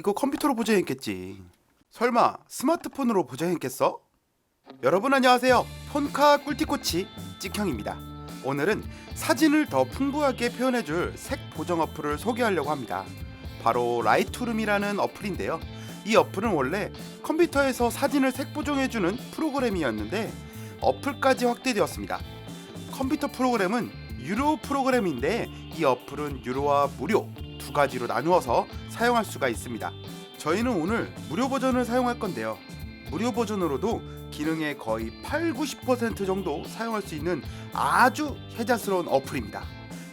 이거 컴퓨터로 보정했겠지. 설마 스마트폰으로 보정했겠어? 여러분 안녕하세요. 폰카 꿀티코치 찍형입니다. 오늘은 사진을 더 풍부하게 표현해줄 색 보정 어플을 소개하려고 합니다. 바로 라이트룸이라는 어플인데요. 이 어플은 원래 컴퓨터에서 사진을 색 보정해주는 프로그램이었는데 어플까지 확대되었습니다. 컴퓨터 프로그램은 유료 프로그램인데 이 어플은 유료와 무료 두 가지로 나누어서 사용할 수가 있습니다. 저희는 오늘 무료 버전을 사용할 건데요. 무료 버전으로도 기능의 거의 80-90% 정도 사용할 수 있는 아주 혜자스러운 어플입니다.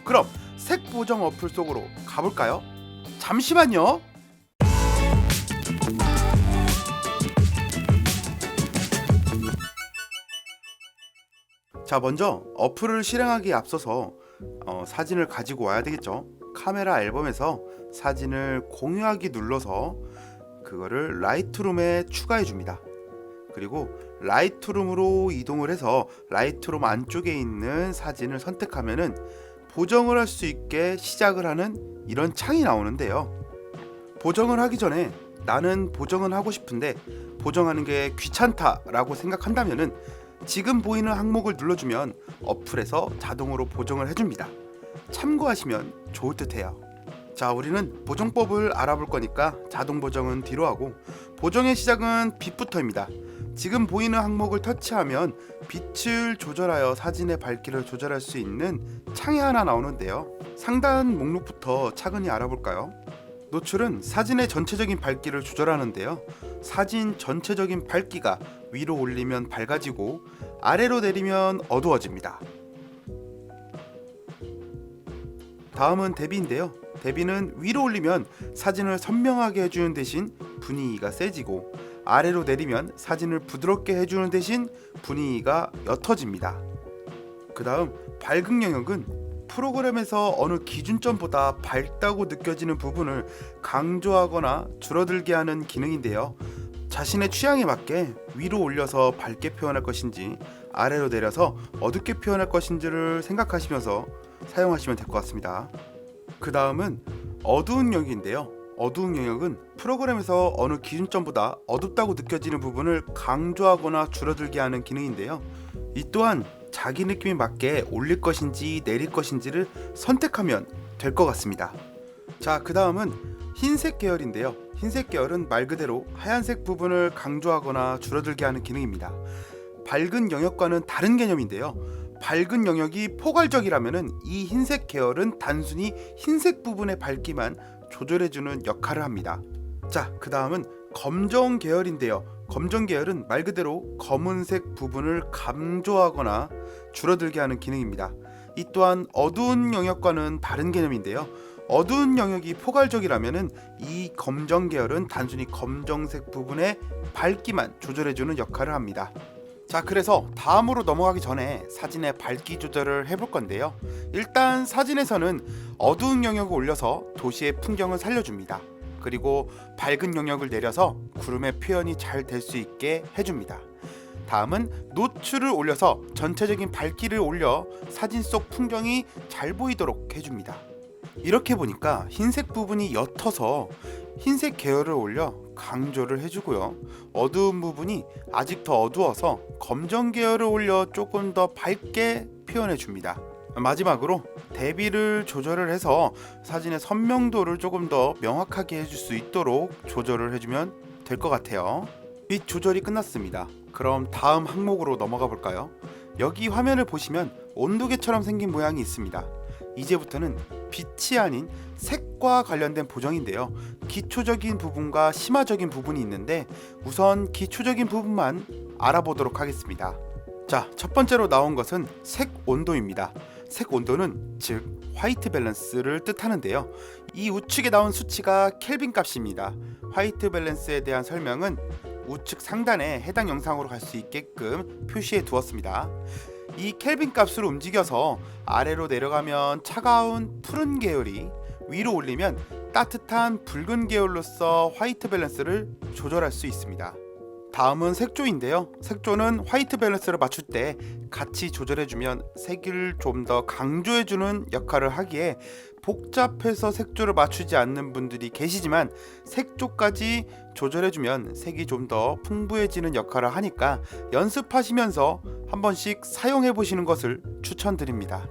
그럼 색 보정 어플 속으로 가볼까요? 잠시만요. 자, 먼저 어플을 실행하기에 앞서서 사진을 가지고 와야 되겠죠. 카메라 앨범에서 사진을 공유하기 눌러서 그거를 라이트룸에 추가해 줍니다. 그리고 라이트룸으로 이동을 해서 라이트룸 안쪽에 있는 사진을 선택하면은 보정을 할 수 있게 시작을 하는 이런 창이 나오는데요. 보정을 하기 전에 나는 보정은 하고 싶은데 보정하는 게 귀찮다라고 생각한다면은 지금 보이는 항목을 눌러주면 어플에서 자동으로 보정을 해줍니다. 참고하시면 좋을 듯해요. 자, 우리는 보정법을 알아볼 거니까 자동 보정은 뒤로 하고 보정의 시작은 빛부터입니다. 지금 보이는 항목을 터치하면 빛을 조절하여 사진의 밝기를 조절할 수 있는 창이 하나 나오는데요. 상단 목록부터 차근히 알아볼까요? 노출은 사진의 전체적인 밝기를 조절하는데요. 사진 전체적인 밝기가 위로 올리면 밝아지고 아래로 내리면 어두워집니다. 다음은 대비인데요. 대비는 위로 올리면 사진을 선명하게 해주는 대신 분위기가 세지고 아래로 내리면 사진을 부드럽게 해주는 대신 분위기가 옅어집니다. 그 다음 밝음 영역은 프로그램에서 어느 기준점보다 밝다고 느껴지는 부분을 강조하거나 줄어들게 하는 기능인데요. 자신의 취향에 맞게 위로 올려서 밝게 표현할 것인지 아래로 내려서 어둡게 표현할 것인지를 생각하시면서 사용하시면 될 것 같습니다. 그 다음은 어두운 영역인데요. 어두운 영역은 프로그램에서 어느 기준점보다 어둡다고 느껴지는 부분을 강조하거나 줄어들게 하는 기능인데요. 이 또한 자기 느낌에 맞게 올릴 것인지 내릴 것인지를 선택하면 될 것 같습니다. 자, 그 다음은 흰색 계열인데요. 흰색 계열은 말 그대로 하얀색 부분을 강조하거나 줄어들게 하는 기능입니다. 밝은 영역과는 다른 개념인데요. 밝은 영역이 포괄적이라면 이 흰색 계열은 단순히 흰색 부분의 밝기만 조절해주는 역할을 합니다. 자, 그 다음은 검정 계열인데요. 검정 계열은 말 그대로 검은색 부분을 강조하거나 줄어들게 하는 기능입니다. 이 또한 어두운 영역과는 다른 개념인데요. 어두운 영역이 포괄적이라면 이 검정 계열은 단순히 검정색 부분의 밝기만 조절해주는 역할을 합니다. 자, 그래서 다음으로 넘어가기 전에 사진의 밝기 조절을 해볼 건데요. 일단 사진에서는 어두운 영역을 올려서 도시의 풍경을 살려줍니다. 그리고 밝은 영역을 내려서 구름의 표현이 잘 될 수 있게 해줍니다. 다음은 노출을 올려서 전체적인 밝기를 올려 사진 속 풍경이 잘 보이도록 해줍니다. 이렇게 보니까 흰색 부분이 옅어서 흰색 계열을 올려 강조를 해주고요. 어두운 부분이 아직 더 어두워서 검정 계열을 올려 조금 더 밝게 표현해줍니다. 마지막으로 대비를 조절을 해서 사진의 선명도를 조금 더 명확하게 해줄 수 있도록 조절을 해주면 될 것 같아요. 빛 조절이 끝났습니다. 그럼 다음 항목으로 넘어가 볼까요? 여기 화면을 보시면 온도계처럼 생긴 모양이 있습니다. 이제부터는 빛이 아닌 색과 관련된 보정인데요. 기초적인 부분과 심화적인 부분이 있는데 우선 기초적인 부분만 알아보도록 하겠습니다. 자, 첫 번째로 나온 것은 색 온도입니다. 색 온도는 즉 화이트 밸런스를 뜻하는데요. 이 우측에 나온 수치가 켈빈 값입니다. 화이트 밸런스에 대한 설명은 우측 상단에 해당 영상으로 갈 수 있게끔 표시해 두었습니다. 이 켈빈 값으로 움직여서 아래로 내려가면 차가운 푸른 계열이 위로 올리면 따뜻한 붉은 계열로서 화이트 밸런스를 조절할 수 있습니다. 다음은 색조인데요. 색조는 화이트 밸런스를 맞출 때 같이 조절해주면 색을 좀 더 강조해주는 역할을 하기에 복잡해서 색조를 맞추지 않는 분들이 계시지만 색조까지 조절해주면 색이 좀 더 풍부해지는 역할을 하니까 연습하시면서 한 번씩 사용해 보시는 것을 추천드립니다.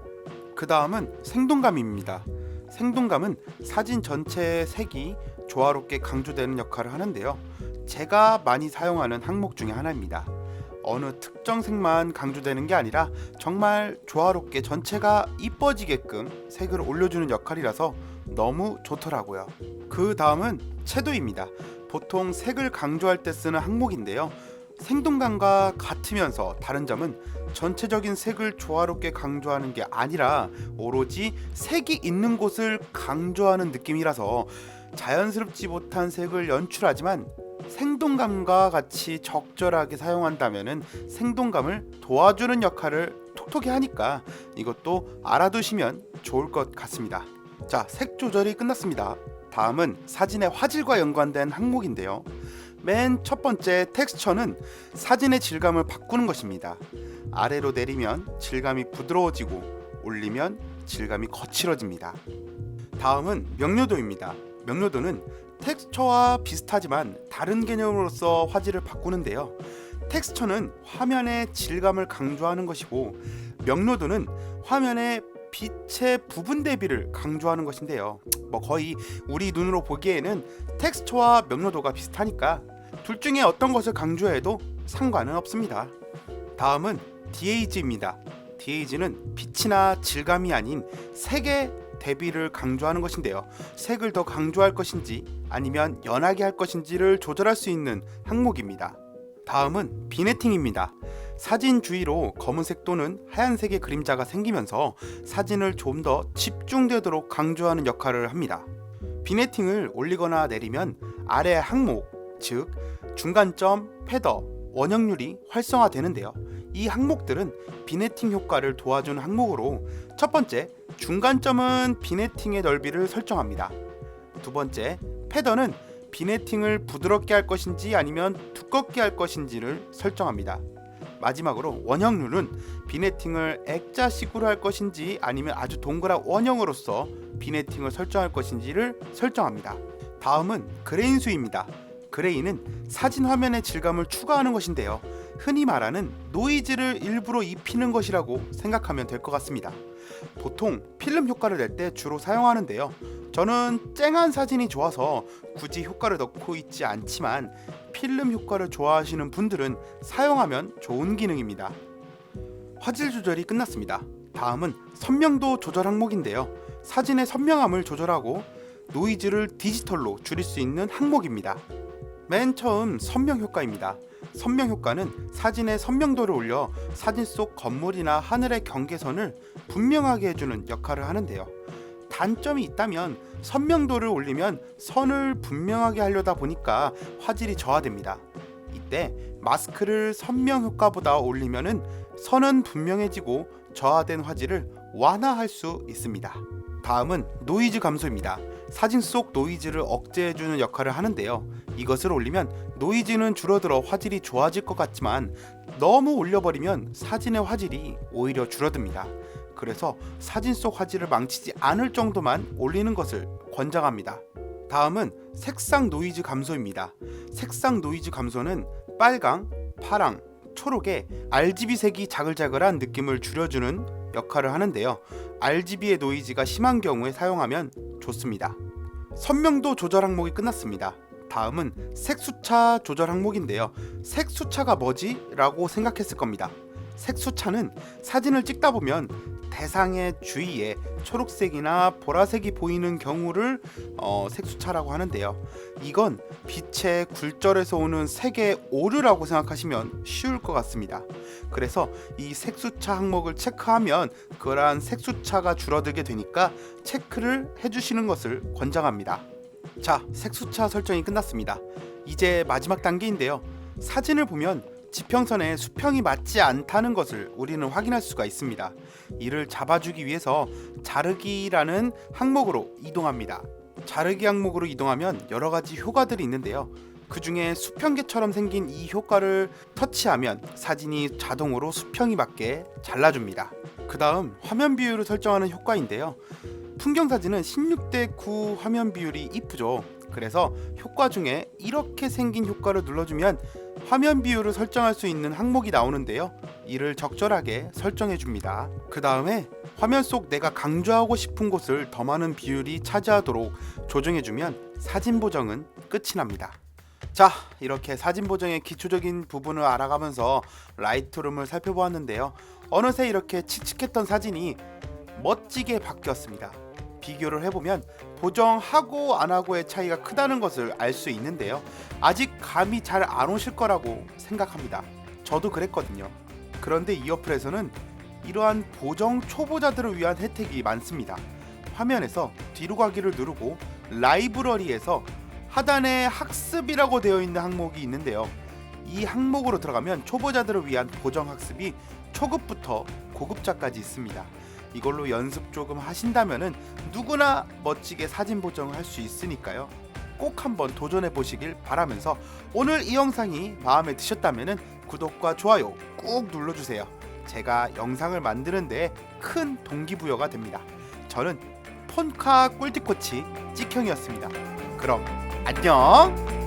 그 다음은 생동감입니다. 생동감은 사진 전체의 색이 조화롭게 강조되는 역할을 하는데요. 제가 많이 사용하는 항목 중에 하나입니다. 어느 특정 색만 강조되는 게 아니라 정말 조화롭게 전체가 이뻐지게끔 색을 올려주는 역할이라서 너무 좋더라고요. 그 다음은 채도입니다. 보통 색을 강조할 때 쓰는 항목인데요. 생동감과 같으면서 다른 점은 전체적인 색을 조화롭게 강조하는 게 아니라 오로지 색이 있는 곳을 강조하는 느낌이라서 자연스럽지 못한 색을 연출하지만 생동감과 같이 적절하게 사용한다면 생동감을 도와주는 역할을 톡톡히 하니까 이것도 알아두시면 좋을 것 같습니다. 자, 색 조절이 끝났습니다. 다음은 사진의 화질과 연관된 항목인데요. 맨 첫 번째 텍스처는 사진의 질감을 바꾸는 것입니다. 아래로 내리면 질감이 부드러워지고 올리면 질감이 거칠어집니다. 다음은 명료도입니다. 명료도는 텍스처와 비슷하지만 다른 개념으로서 화질을 바꾸는데요. 텍스처는 화면의 질감을 강조하는 것이고 명료도는 화면의 빛의 부분 대비를 강조하는 것인데요. 거의 우리 눈으로 보기에는 텍스처와 명료도가 비슷하니까 둘 중에 어떤 것을 강조해도 상관은 없습니다. 다음은 디에이지입니다. 디에이지는 빛이나 질감이 아닌 색의 대비를 강조하는 것인데요. 색을 더 강조할 것인지 아니면 연하게 할 것인지를 조절할 수 있는 항목입니다. 다음은 비네팅입니다. 사진 주위로 검은색 또는 하얀색의 그림자가 생기면서 사진을 좀 더 집중되도록 강조하는 역할을 합니다. 비네팅을 올리거나 내리면 아래 항목, 즉 중간점, 패더, 원형률이 활성화되는데요. 이 항목들은 비네팅 효과를 도와주는 항목으로 첫 번째, 중간점은 비네팅의 넓이를 설정합니다. 두 번째, 패더는 비네팅을 부드럽게 할 것인지 아니면 두껍게 할 것인지를 설정합니다. 마지막으로 원형률은 비네팅을 액자식으로 할 것인지 아니면 아주 동그란 원형으로서 비네팅을 설정할 것인지를 설정합니다. 다음은 그레인 수입니다. 그레이는 사진 화면의 질감을 추가하는 것인데요. 흔히 말하는 노이즈를 일부러 입히는 것이라고 생각하면 될 것 같습니다. 보통 필름 효과를 낼 때 주로 사용하는데요. 저는 쨍한 사진이 좋아서 굳이 효과를 넣고 있지 않지만 필름 효과를 좋아하시는 분들은 사용하면 좋은 기능입니다. 화질 조절이 끝났습니다. 다음은 선명도 조절 항목인데요. 사진의 선명함을 조절하고 노이즈를 디지털로 줄일 수 있는 항목입니다. 맨 처음 선명 효과입니다. 선명 효과는 사진의 선명도를 올려 사진 속 건물이나 하늘의 경계선을 분명하게 해주는 역할을 하는데요. 단점이 있다면 선명도를 올리면 선을 분명하게 하려다 보니까 화질이 저하됩니다. 이때 마스크를 선명 효과보다 올리면은 선은 분명해지고 저하된 화질을 완화할 수 있습니다. 다음은 노이즈 감소입니다. 사진 속 노이즈를 억제해주는 역할을 하는데요. 이것을 올리면 노이즈는 줄어들어 화질이 좋아질 것 같지만 너무 올려버리면 사진의 화질이 오히려 줄어듭니다. 그래서 사진 속 화질을 망치지 않을 정도만 올리는 것을 권장합니다. 다음은 색상 노이즈 감소입니다. 색상 노이즈 감소는 빨강, 파랑, 초록의 RGB 색이 자글자글한 느낌을 줄여주는 역할을 하는데요. RGB의 노이즈가 심한 경우에 사용하면 좋습니다. 선명도 조절 항목이 끝났습니다. 다음은 색수차 조절 항목인데요. 색수차가 뭐지? 라고 생각했을 겁니다. 색수차는 사진을 찍다 보면 대상의 주위에 초록색이나 보라색이 보이는 경우를 색수차라고 하는데요. 이건 빛의 굴절에서 오는 색의 오류라고 생각하시면 쉬울 것 같습니다. 그래서 이 색수차 항목을 체크하면 그러한 색수차가 줄어들게 되니까 체크를 해주시는 것을 권장합니다. 자, 색수차 설정이 끝났습니다. 이제 마지막 단계인데요. 사진을 보면 지평선에 수평이 맞지 않다는 것을 우리는 확인할 수가 있습니다. 이를 잡아주기 위해서 자르기라는 항목으로 이동합니다. 자르기 항목으로 이동하면 여러 가지 효과들이 있는데요. 그 중에 수평계처럼 생긴 이 효과를 터치하면 사진이 자동으로 수평이 맞게 잘라줍니다. 그 다음 화면 비율을 설정하는 효과인데요. 풍경 사진은 16:9 화면 비율이 이쁘죠. 그래서 효과 중에 이렇게 생긴 효과를 눌러주면 화면 비율을 설정할 수 있는 항목이 나오는데요. 이를 적절하게 설정해 줍니다. 그 다음에 화면 속 내가 강조하고 싶은 곳을 더 많은 비율이 차지하도록 조정해 주면 사진 보정은 끝이 납니다. 자, 이렇게 사진 보정의 기초적인 부분을 알아가면서 라이트룸을 살펴보았는데요. 어느새 이렇게 칙칙했던 사진이 멋지게 바뀌었습니다. 비교를 해보면 보정하고 안하고의 차이가 크다는 것을 알 수 있는데요. 아직 감이 잘 안 오실 거라고 생각합니다. 저도 그랬거든요. 그런데 이 어플에서는 이러한 보정 초보자들을 위한 혜택이 많습니다. 화면에서 뒤로 가기를 누르고 라이브러리에서 하단에 학습이라고 되어 있는 항목이 있는데요. 이 항목으로 들어가면 초보자들을 위한 보정 학습이 초급부터 고급자까지 있습니다. 이걸로 연습 조금 하신다면은 누구나 멋지게 사진 보정을 할 수 있으니까요. 꼭 한번 도전해 보시길 바라면서 오늘 이 영상이 마음에 드셨다면은 구독과 좋아요 꾹 눌러주세요. 제가 영상을 만드는 데 큰 동기부여가 됩니다. 저는 폰카 꿀팁 코치 찍형이었습니다. 그럼 안녕.